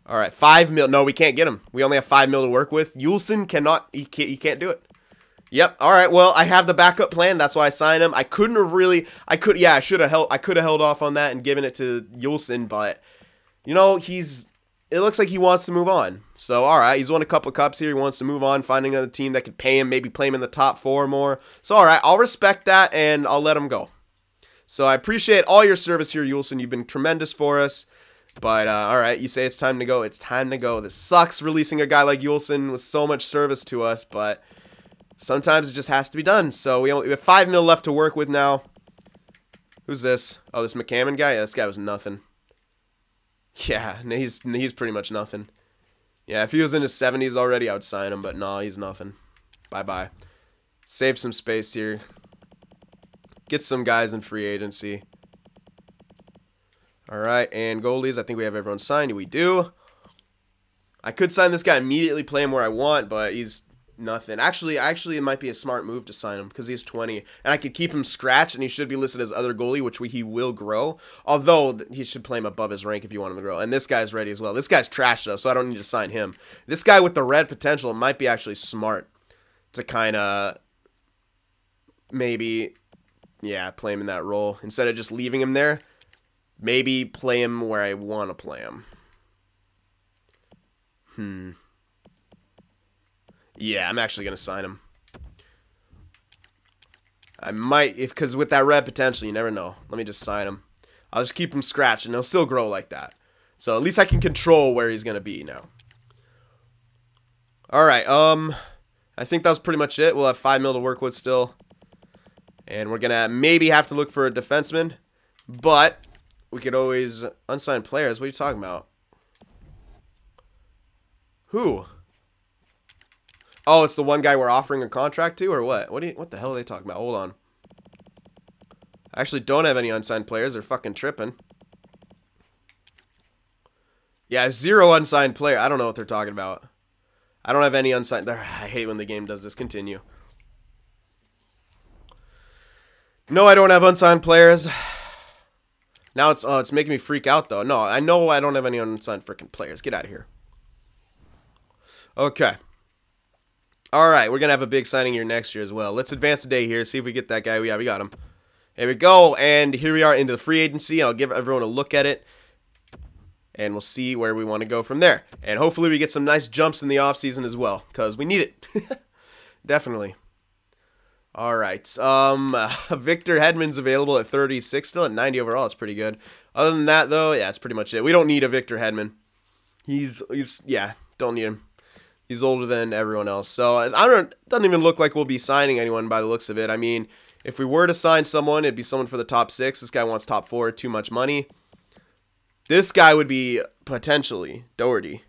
All right, 5 mil. No, we can't get him. We only have 5 mil to work with. Yulson cannot. He can't do it. Yep. All right. Well, I have the backup plan. That's why I signed him. I couldn't have really. Yeah, I should have held. I could have held off on that and given it to Yulson, but you know it looks like he wants to move on. So all right, he's won a couple of cups here. He wants to move on, finding another team that could pay him, maybe play him in the top 4 more. So all right, I'll respect that and I'll let him go. So I appreciate all your service here, Yulson. You've been tremendous for us. But, all right, you say it's time to go. It's time to go. This sucks releasing a guy like Yulson with so much service to us, but sometimes it just has to be done. So we have 5 mil left to work with now. Who's this? Oh, this McCammon guy? Yeah, this guy was nothing. Yeah, he's pretty much nothing. Yeah, if he was in his 70s already, I would sign him, but no, he's nothing. Bye-bye. Save some space here. Get some guys in free agency. All right, and goalies, I think we have everyone signed. We do. I could sign this guy immediately, play him where I want, but he's nothing. Actually, it might be a smart move to sign him because he's 20. And I could keep him scratch, and he should be listed as other goalie, which he will grow. Although, he should play him above his rank if you want him to grow. And this guy's ready as well. This guy's trash, though, so I don't need to sign him. This guy with the red potential, it might be actually smart to kind of maybe, yeah, play him in that role. Instead of just leaving him there. Maybe play him where I want to play him. Yeah, I'm actually going to sign him. I might, because with that red potential, you never know. Let me just sign him. I'll just keep him scratched, and he'll still grow like that. So at least I can control where he's going to be now. All right, I think that was pretty much it. We'll have 5 mil to work with still. And we're going to maybe have to look for a defenseman. But we could always unsign players. What are you talking about? Who? Oh, it's the one guy we're offering a contract to, or what? What the hell are they talking about? Hold on. I actually don't have any unsigned players. They're fucking tripping. Yeah, 0 unsigned player. I don't know what they're talking about. I don't have any unsigned. I hate when the game does this. Continue. No, I don't have unsigned players. Now it's making me freak out, though. No, I know I don't have any unsigned freaking players. Get out of here. Okay. All right, we're going to have a big signing here next year as well. Let's advance a day here, see if we get that guy. Yeah, we got him. Here we go, and here we are into the free agency. I'll give everyone a look at it, and we'll see where we want to go from there. And hopefully we get some nice jumps in the offseason as well, because we need it. Definitely. All right. Victor Hedman's available at 36, still at 90 overall. It's pretty good. Other than that, though, yeah, that's pretty much it. We don't need a Victor Hedman. Yeah, don't need him. He's older than everyone else. So doesn't even look like we'll be signing anyone by the looks of it. I mean, if we were to sign someone, it'd be someone for the top 6. This guy wants top 4, too much money. This guy would be potentially Doherty.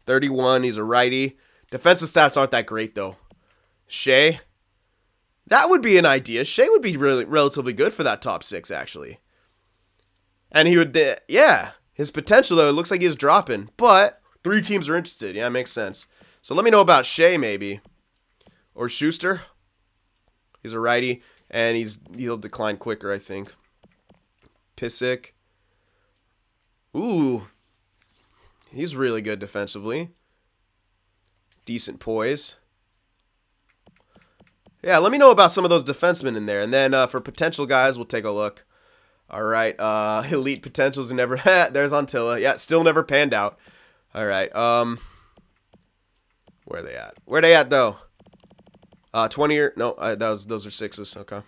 31, he's a righty. Defensive stats aren't that great, though. Shea. That would be an idea. Shea would be really relatively good for that top 6, actually. And he would, yeah. His potential, though, it looks like he's dropping. But 3 teams are interested. Yeah, it makes sense. So let me know about Shea, maybe. Or Schuster. He's a righty. And he'll decline quicker, I think. Pissick. Ooh. He's really good defensively. Decent poise. Yeah, let me know about some of those defensemen in there. And then for potential guys, we'll take a look. All right. Elite potentials never... There's Antilla. Yeah, still never panned out. All right. Where are they at? Where are they at, though? 20 or... No, those are 6s. Okay.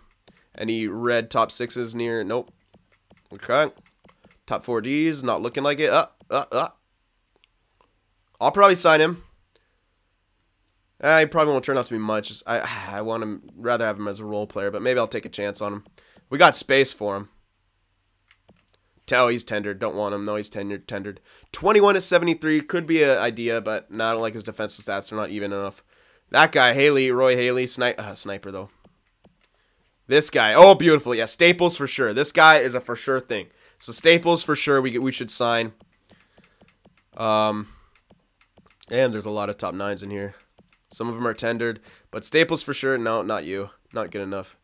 Any red top 6s near... Nope. Okay. Top 4Ds. Not looking like it. I'll probably sign him. He probably won't turn out to be much. I want him, rather have him as a role player, but maybe I'll take a chance on him. We got space for him. Oh, he's tendered. Don't want him. No, he's tendered. 21 at 73 could be an idea, but no, I don't like his defensive stats. They're not even enough. That guy, Roy Haley, sniper though. This guy, oh, beautiful. Yeah, Staples for sure. This guy is a for sure thing. So Staples for sure. We should sign. And there's a lot of top 9s in here. Some of them are tendered, but Staples for sure. No, not you. Not good enough.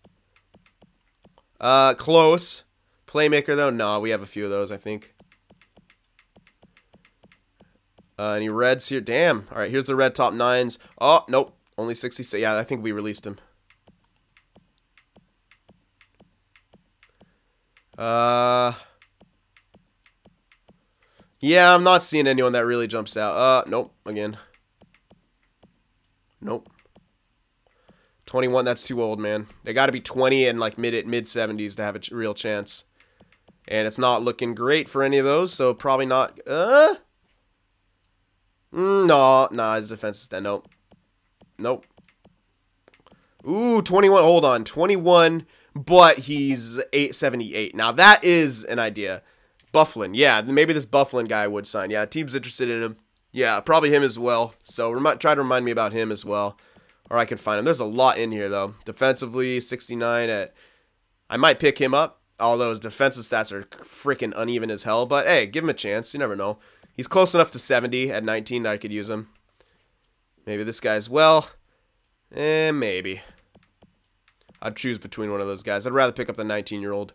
Close. Playmaker, though? No, we have a few of those, I think. Any reds here? Damn. All right, here's the red top 9s. Oh, nope. Only 66. Yeah, I think we released him. Yeah, I'm not seeing anyone that really jumps out. Nope. Again. Nope. 21, that's too old, man. They got to be 20 and like mid 70s to have a real chance. And it's not looking great for any of those, so probably not. No, his defense is dead. Nope. Nope. Ooh, 21. Hold on. 21, but he's 878. Now, that is an idea. Bufflin. Yeah, maybe this Bufflin guy would sign. Yeah, team's interested in him. Yeah, probably him as well. So try to remind me about him as well. Or I can find him. There's a lot in here, though. Defensively, 69 at... I might pick him up. Although his defensive stats are freaking uneven as hell. But, hey, give him a chance. You never know. He's close enough to 70 at 19 that I could use him. Maybe this guy as well. Maybe. I'd choose between one of those guys. I'd rather pick up the 19-year-old.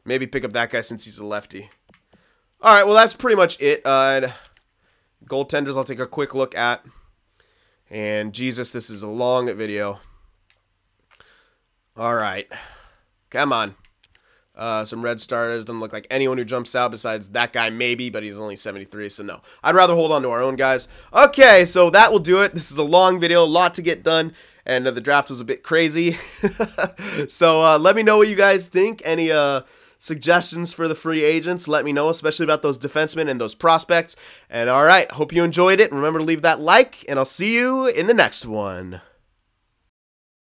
Maybe pick up that guy since he's a lefty. All right, well, that's pretty much it. Goaltenders I'll take a quick look at. And, Jesus, this is a long video. All right. Come on. Some red starters. Doesn't look like anyone who jumps out besides that guy maybe, but he's only 73, so no. I'd rather hold on to our own guys. Okay, so that will do it. This is a long video, a lot to get done, and the draft was a bit crazy. So let me know what you guys think. Any suggestions for the free agents, let me know, especially about those defensemen and those prospects. And all right, hope you enjoyed it. Remember to leave that like, and I'll see you in the next one.